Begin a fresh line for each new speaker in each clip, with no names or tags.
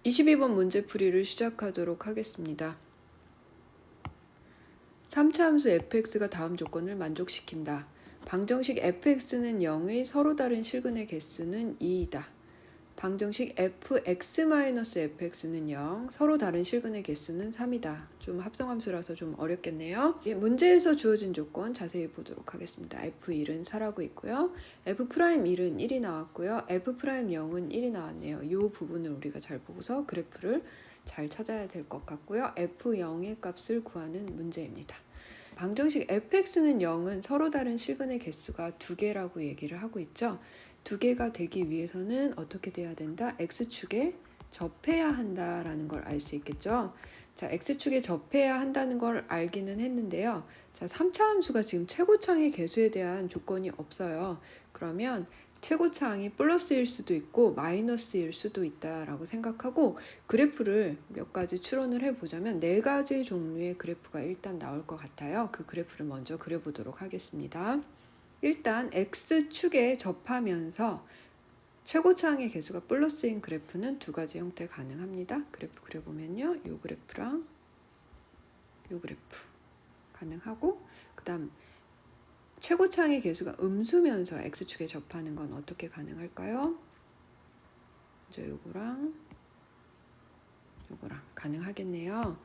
22번 문제풀이를 시작하도록 하겠습니다. 3차 함수 fx가 다음 조건을 만족시킨다. 방정식 fx는 0의 서로 다른 실근의 개수는 2이다. 방정식 fx-fx는 0, 서로 다른 실근의 개수는 3이다. 좀 합성함수라서 좀 어렵겠네요. 문제에서 주어진 조건 자세히 보도록 하겠습니다. f1은 4라고 있고요. f'1은 1이 나왔고요. f'0은 1이 나왔네요. 이 부분을 우리가 잘 보고서 그래프를 잘 찾아야 될 것 같고요. f0의 값을 구하는 문제입니다. 방정식 fx는 0은 서로 다른 실근의 개수가 2개라고 얘기를 하고 있죠. 2개가 되기 위해서는 어떻게 돼야 된다? x축에 접해야 한다라는 걸 알 수 있겠죠. 자, x축에 접해야 한다는 걸 알기는 했는데요. 자, 3차 함수가 지금 최고차항의 개수에 대한 조건이 없어요. 그러면 최고차항이 플러스일 수도 있고 마이너스일 수도 있다라고 생각하고 그래프를 몇 가지 추론을 해보자면 4가지 종류의 그래프가 일단 나올 것 같아요. 그 그래프를 먼저 그려보도록 하겠습니다. 일단 x축에 접하면서 최고차항의 개수가 플러스인 그래프는 2가지 형태 가능합니다. 그래프 그려보면요. 이 그래프랑 이 그래프 가능하고, 그 다음 최고차항의 개수가 음수면서 x축에 접하는 건 어떻게 가능할까요? 이제 요거랑 가능하겠네요.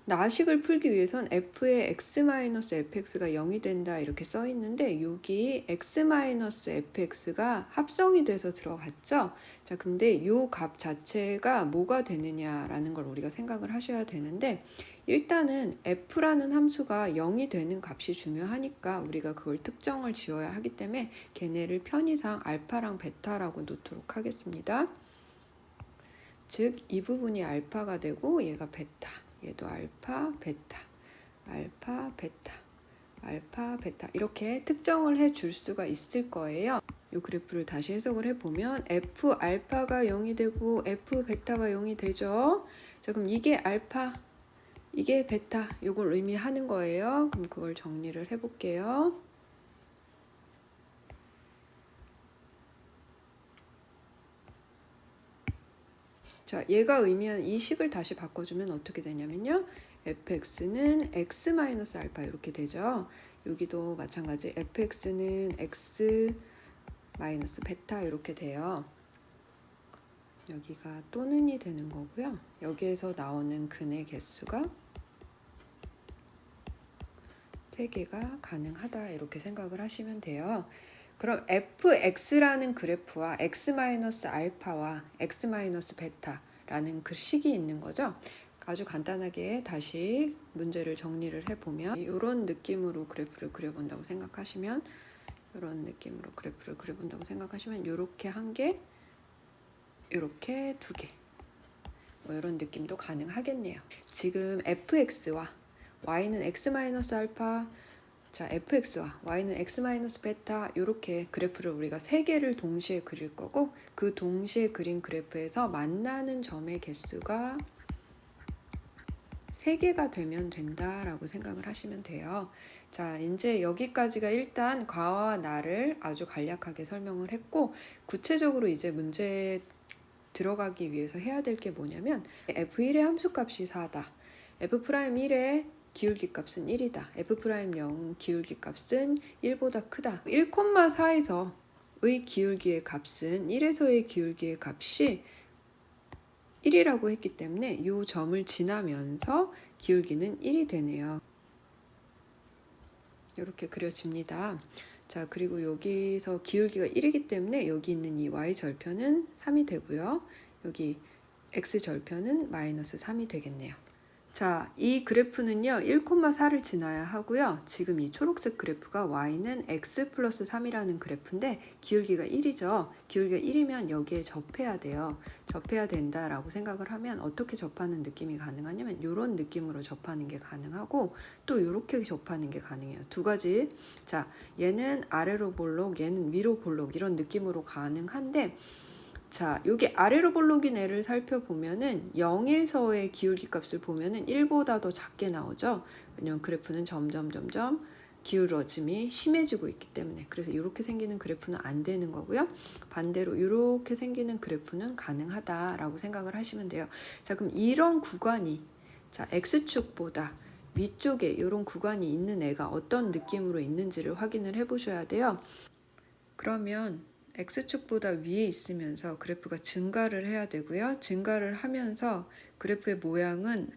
나식을 풀기 위해선 f의 x-fx가 0이 된다 이렇게 써 있는데 여기 x-fx가 합성이 돼서 들어갔죠. 자, 근데 이 값 자체가 뭐가 되느냐라는 걸 우리가 생각을 하셔야 되는데, 일단은 f라는 함수가 0이 되는 값이 중요하니까 우리가 그걸 특정을 지어야 하기 때문에 걔네를 편의상 알파랑 베타라고 놓도록 하겠습니다. 즉 이 부분이 알파가 되고 얘가 베타, 얘도 알파, 베타, 알파, 베타, 알파, 베타 이렇게 특정을 해 줄 수가 있을 거예요. 이 그래프를 다시 해석을 해보면 f 알파가 0이 되고 f 베타가 0이 되죠. 자, 그럼 이게 알파, 이게 베타, 이걸 의미하는 거예요. 그럼 그걸 정리를 해볼게요. 자, 얘가 의미한 이 식을 다시 바꿔주면 어떻게 되냐면요. fx는 x-알파 이렇게 되죠. 여기도 마찬가지 fx는 x-베타 이렇게 돼요. 여기가 또는이 되는 거고요. 여기에서 나오는 근의 개수가 3개가 가능하다 이렇게 생각을 하시면 돼요. 그럼 fx라는 그래프와 x-알파와 x-베타라는 그 식이 있는 거죠. 아주 간단하게 다시 문제를 정리를 해보면 이런 느낌으로 그래프를 그려본다고 생각하시면 이렇게 한 개, 이렇게 2개 뭐 이런 느낌도 가능하겠네요. 지금 fx와 y는 x-알파, 자, fx와 y는 x-베타 이렇게 그래프를 우리가 3개를 동시에 그릴 거고, 그 동시에 그린 그래프에서 만나는 점의 개수가 3개가 되면 된다라고 생각을 하시면 돼요. 자, 이제 여기까지가 일단 과와 나를 아주 간략하게 설명을 했고, 구체적으로 이제 문제에 들어가기 위해서 해야 될 게 뭐냐면 f1의 함수값이 4다. f'1의 기울기 값은 1이다. f'0 기울기 값은 1보다 크다. 1,4에서의 기울기의 값은 1에서의 기울기의 값이 1이라고 했기 때문에 이 점을 지나면서 기울기는 1이 되네요. 이렇게 그려집니다. 자, 그리고 여기서 기울기가 1이기 때문에 여기 있는 이 y절편은 3이 되고요. 여기 x절편은 마이너스 3이 되겠네요. 자, 이 그래프는요 1,4를 지나야 하고요. 지금 이 초록색 그래프가 y는 x 플러스 3이라는 그래프인데 기울기가 1이죠. 기울기가 1이면 여기에 접해야 돼요. 접해야 된다라고 생각을 하면 어떻게 접하는 느낌이 가능하냐면 이런 느낌으로 접하는 게 가능하고 또 이렇게 접하는 게 가능해요. 2가지. 자, 얘는 아래로 볼록, 얘는 위로 볼록 이런 느낌으로 가능한데, 자, 여기 아래로 볼록인 애를 살펴보면은 0에서의 기울기 값을 보면은 1보다 더 작게 나오죠. 왜냐면 그래프는 점점 기울어짐이 심해지고 있기 때문에, 그래서 이렇게 생기는 그래프는 안 되는 거고요. 반대로 이렇게 생기는 그래프는 가능하다라고 생각을 하시면 돼요. 자, 그럼 이런 구간이, 자, X축보다 위쪽에 이런 구간이 있는 애가 어떤 느낌으로 있는지를 확인을 해 보셔야 돼요. 그러면 X축보다 위에 있으면서 그래프가 증가를 해야 되고요. 증가를 하면서 그래프의 모양은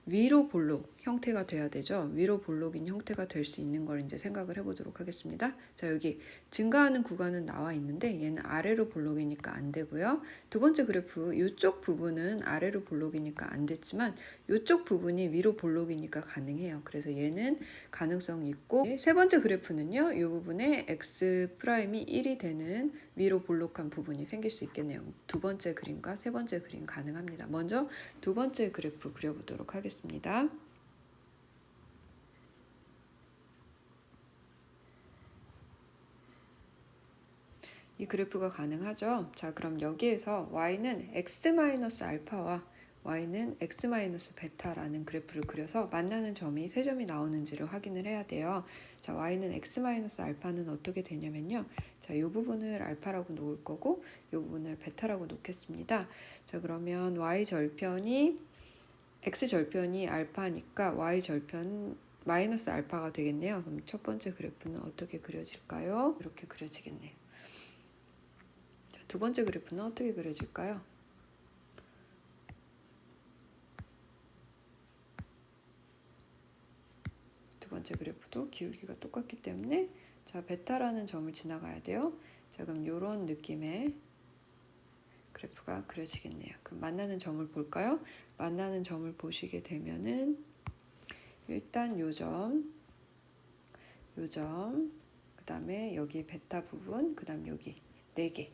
위로 볼록 형태가 돼야 되죠. 위로 볼록인 형태가 될 수 있는 걸 이제 생각을 해보도록 하겠습니다. 자, 여기 증가하는 구간은 나와 있는데 얘는 아래로 볼록이니까 안 되고요. 두 번째 그래프 이쪽 부분은 아래로 볼록이니까 안 됐지만 이쪽 부분이 위로 볼록이니까 가능해요. 그래서 얘는 가능성이 있고, 세 번째 그래프는요, 이 부분에 x 프라임이 1이 되는 위로 볼록한 부분이 생길 수 있겠네요. 두 번째 그림과 세 번째 그림 가능합니다. 먼저 두 번째 그래프 그려보도록 하겠습니다. 이 그래프가 가능하죠. 자, 그럼 여기에서 y는 x-알파와 y는 x-베타라는 그래프를 그려서 만나는 점이 세 점이 나오는지를 확인을 해야 돼요. 자, y는 x-알파는 어떻게 되냐면요. 자, 이 부분을 알파라고 놓을 거고 이 부분을 베타라고 놓겠습니다. 자, 그러면 y절편이 x절편이 알파니까 y절편 마이너스 알파가 되겠네요. 그럼 첫 번째 그래프는 어떻게 그려질까요? 이렇게 그려지겠네요. 자, 두 번째 그래프는 어떻게 그려질까요? 두 번째 그래프도 기울기가 똑같기 때문에, 자, 베타라는 점을 지나가야 돼요. 자, 그럼 이런 느낌의 그래프가 그려지겠네요. 그럼 만나는 점을 볼까요? 만나는 점을 보시게 되면은 일단 요 점, 그 다음에 여기 베타 부분, 그 다음 여기 4개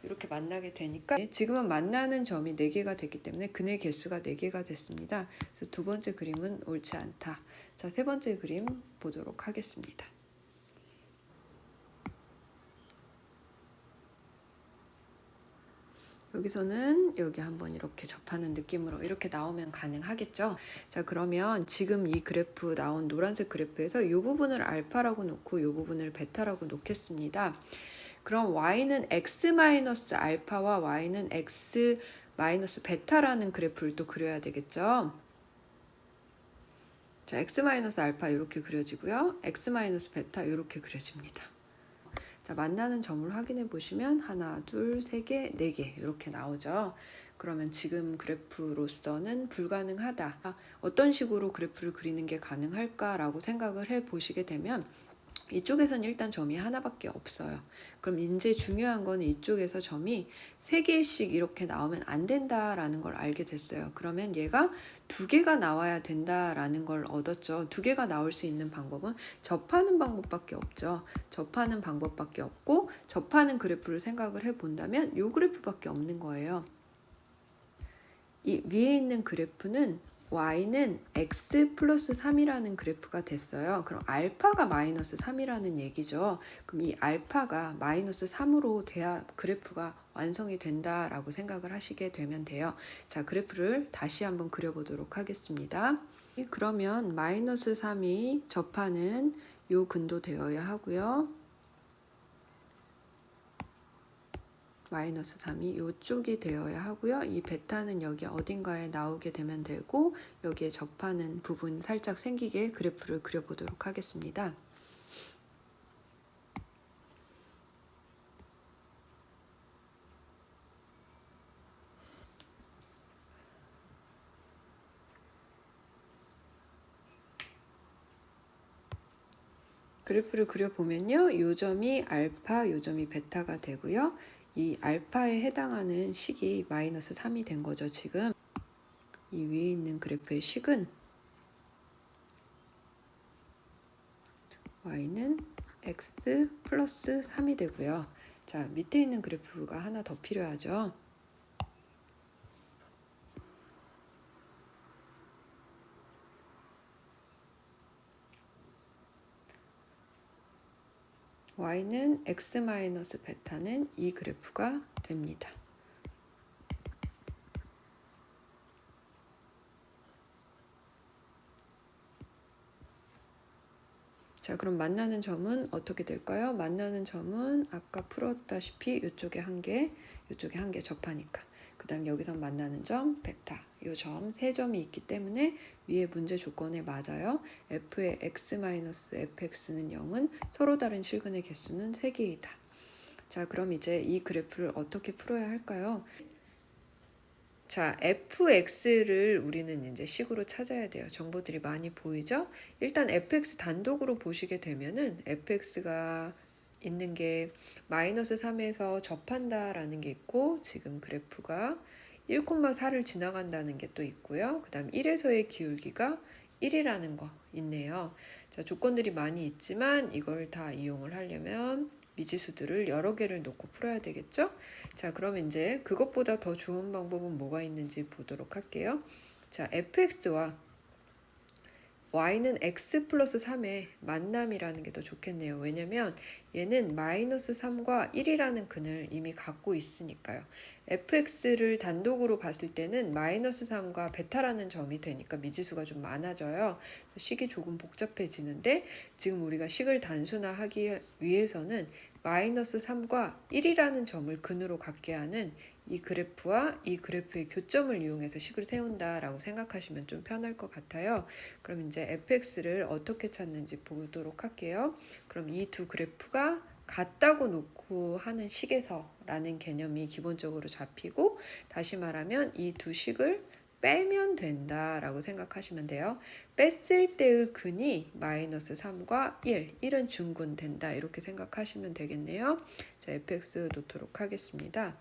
이렇게 만나게 되니까 지금은 만나는 점이 4개가 됐기 때문에 근의 개수가 4개가 됐습니다. 그래서 두 번째 그림은 옳지 않다. 자, 세 번째 그림 보도록 하겠습니다. 여기서는 여기 한번 이렇게 접하는 느낌으로 이렇게 나오면 가능하겠죠. 자, 그러면 지금 이 그래프 나온 노란색 그래프에서 이 부분을 알파라고 놓고 이 부분을 베타라고 놓겠습니다. 그럼 y는 x-알파와 y는 x-베타라는 그래프를 또 그려야 되겠죠. 자, x-알파 이렇게 그려지고요. x-베타 이렇게 그려집니다. 자, 만나는 점을 확인해 보시면 하나, 둘, 세 개, 네 개 이렇게 나오죠. 그러면 지금 그래프로서는 불가능하다. 어떤 식으로 그래프를 그리는 게 가능할까라고 생각을 해 보시게 되면 이쪽에서는 일단 점이 하나밖에 없어요. 그럼 이제 중요한 건 이쪽에서 점이 3개씩 이렇게 나오면 안 된다라는 걸 알게 됐어요. 그러면 얘가 2개가 나와야 된다라는 걸 얻었죠. 2개가 나올 수 있는 방법은 접하는 방법밖에 없죠. 접하는 방법밖에 없고, 접하는 그래프를 생각을 해본다면 이 그래프밖에 없는 거예요. 이 위에 있는 그래프는 y는 x 플러스 3이라는 그래프가 됐어요. 그럼 알파가 마이너스 3이라는 얘기죠. 그럼 이 알파가 마이너스 3으로 돼야 그래프가 완성이 된다라고 생각을 하시게 되면 돼요. 자, 그래프를 다시 한번 그려보도록 하겠습니다. 그러면 마이너스 3이 접하는 요 근도 되어야 하고요. 마이너스 3이 이쪽이 되어야 하고요. 이 베타는 여기 어딘가에 나오게 되면 되고, 여기에 접하는 부분 살짝 생기게 그래프를 그려보도록 하겠습니다. 그래프를 그려보면요. 이 점이 알파, 이 점이 베타가 되고요. 이 알파에 해당하는 식이 마이너스 3이 된 거죠. 지금 이 위에 있는 그래프의 식은 y는 x 플러스 3이 되고요. 자, 밑에 있는 그래프가 하나 더 필요하죠. y는 x-베타는 이 그래프가 됩니다. 자, 그럼 만나는 점은 어떻게 될까요? 만나는 점은 아까 풀었다시피 이쪽에 한 개, 이쪽에 한 개 접하니까. 그 다음 여기서 만나는 점, 베타. 요 점, 세 점이 있기 때문에 위에 문제 조건에 맞아요. f의 x-fx는 0은 서로 다른 실근의 개수는 3개이다. 자, 그럼 이제 이 그래프를 어떻게 풀어야 할까요? 자, fx를 우리는 이제 식으로 찾아야 돼요. 정보들이 많이 보이죠? 일단 fx 단독으로 보시게 되면은 fx가 있는 게 마이너스 3에서 접한다라는 게 있고, 지금 그래프가 1,4를 지나간다는 게 또 있고요. 그 다음 1에서의 기울기가 1이라는 거 있네요. 자, 조건들이 많이 있지만 이걸 다 이용을 하려면 미지수들을 여러 개를 놓고 풀어야 되겠죠? 자, 그럼 이제 그것보다 더 좋은 방법은 뭐가 있는지 보도록 할게요. 자, fx와 y는 x 플러스 3의 만남이라는 게 더 좋겠네요. 왜냐면 얘는 마이너스 3과 1이라는 근을 이미 갖고 있으니까요. fx를 단독으로 봤을 때는 마이너스 3과 베타라는 점이 되니까 미지수가 좀 많아져요. 식이 조금 복잡해지는데 지금 우리가 식을 단순화하기 위해서는 마이너스 3과 1이라는 점을 근으로 갖게 하는 이 그래프와 이 그래프의 교점을 이용해서 식을 세운다라고 생각하시면 좀 편할 것 같아요. 그럼 이제 fx를 어떻게 찾는지 보도록 할게요. 그럼 이 두 그래프가 같다고 놓고 하는 식에서라는 개념이 기본적으로 잡히고, 다시 말하면 이 두 식을 빼면 된다라고 생각하시면 돼요. 뺐을 때의 근이 마이너스 3과 1은 중근 된다, 이렇게 생각하시면 되겠네요. 자, fx 놓도록 하겠습니다.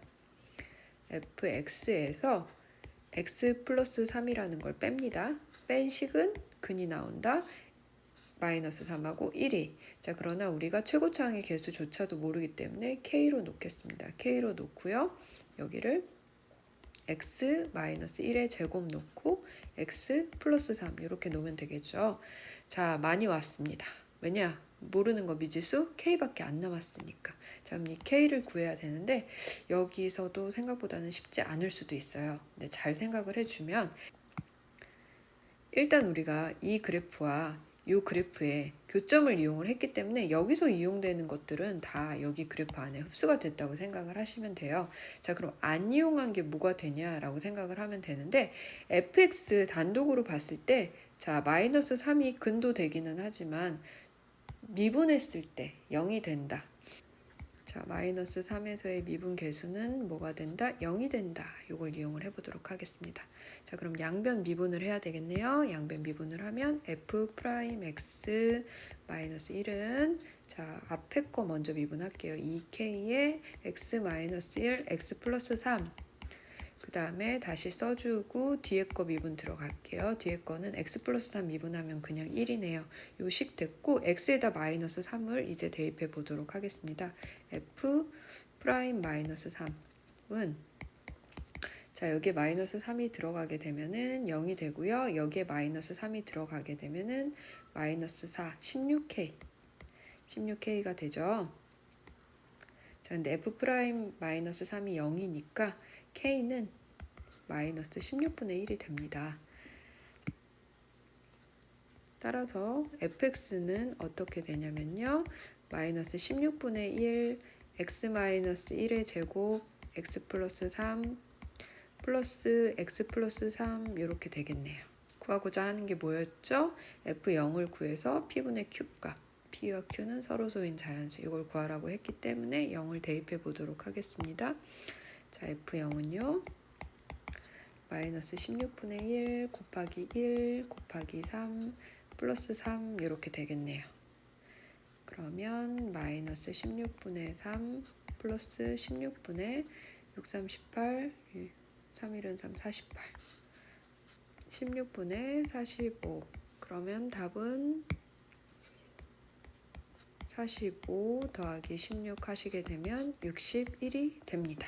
fx에서 x 플러스 3이라는 걸 뺍니다. 뺀 식은 근이 나온다. 마이너스 3하고 1이. 자, 그러나 우리가 최고차항의 개수조차도 모르기 때문에 k로 놓겠습니다. k로 놓고요. 여기를 x 마이너스 1의 제곱 놓고 x 플러스 3 이렇게 놓으면 되겠죠. 자, 많이 왔습니다. 왜냐? 모르는 거 미지수 k밖에 안 남았으니까. 자, 그럼 이 k를 구해야 되는데 여기서도 생각보다는 쉽지 않을 수도 있어요. 근데 잘 생각을 해주면 일단 우리가 이 그래프와 이 그래프에 교점을 이용을 했기 때문에 여기서 이용되는 것들은 다 여기 그래프 안에 흡수가 됐다고 생각을 하시면 돼요. 자, 그럼 안 이용한 게 뭐가 되냐라고 생각을 하면 되는데 fx 단독으로 봤을 때 자, 마이너스 3이 근도 되기는 하지만 미분했을 때 0이 된다. 자, 마이너스 3에서의 미분 개수는 뭐가 된다? 0이 된다. 이걸 이용을 해보도록 하겠습니다. 자, 그럼 양변 미분을 해야 되겠네요. 양변 미분을 하면 f'(x) 마이너스 1은 자, 앞에 거 먼저 미분할게요. 2k에 x 마이너스 1, x 플러스 3. 그 다음에 다시 써주고 뒤에 거 미분 들어갈게요. 뒤에 거는 x 플러스 3 미분하면 그냥 1이네요. 요 식 됐고 x에다 마이너스 3을 이제 대입해 보도록 하겠습니다. f 프라임 마이너스 3은 자, 여기에 마이너스 3이 들어가게 되면은 0이 되고요. 여기에 마이너스 3이 들어가게 되면은 마이너스 4, 16k가 되죠. 자, 근데 f 프라임 마이너스 3이 0이니까 k는 마이너스 16분의 1이 됩니다. 따라서 fx는 어떻게 되냐면요. 마이너스 16분의 1 x 마이너스 1의 제곱 x 플러스 3 플러스 x 플러스 3 이렇게 되겠네요. 구하고자 하는 게 뭐였죠? f0을 구해서 p분의 q값, p와 q는 서로소인 자연수, 이걸 구하라고 했기 때문에 0을 대입해 보도록 하겠습니다. 자, f0은요. 마이너스 16분의 1 곱하기 1 곱하기 3 플러스 3 이렇게 되겠네요. 그러면 마이너스 16분의 3 플러스 16분의 6, 3, 18 3, 1은 3, 48 16분의 45. 그러면 답은 45 더하기 16 하시게 되면 61이 됩니다.